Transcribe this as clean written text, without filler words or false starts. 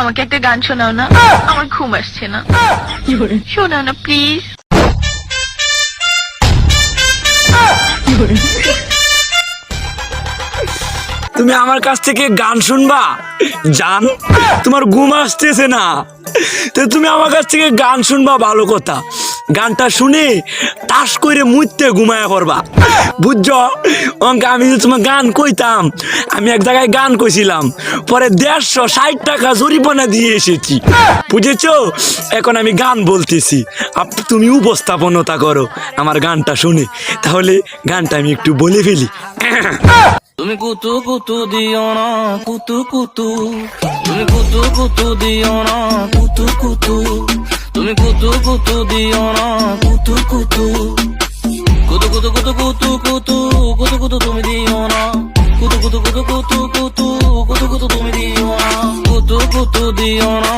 আমাকে একটা গান শোনাও না, আমার ঘুম আসছে না। শোনাও না প্লিজ। তুমি আমার কাছ থেকে গান শুনবা? জান, তোমার ঘুম আসতেছে না, তো তুমি আমার কাছ থেকে গান শুনবা ভালো কথা। গানটা শুনে তাস করে মুইতে ঘুমায়া করবা, বুঝছো? আমি যে তোমার গান কইতাম, আমি এক জায়গায় গান কইছিলাম, পরে 160 টাকা জরিমানা দিয়ে এসেছি, বুঝেছো? এখন আমি গান বলতেছি, তুমি উপস্থাপনতা করো আমার গানটা শুনে। তাহলে গানটা আমি একটু বলে ফেলি। তুমি কুতু কুতু দিও না কুতু কুতু, তুমি কুতু কুতু দিও না কুতু কুতু, তুমি কুতু কুতু দিও না কুতু কুতু, কুতু কুতু কুতু কুতু কুতু কুতু কুতু তুমি দিও না, কুতু কুতু কুতু কুতু কুতু কুতু কুতু তুমি দিও না, কুতু কুতু দিও না।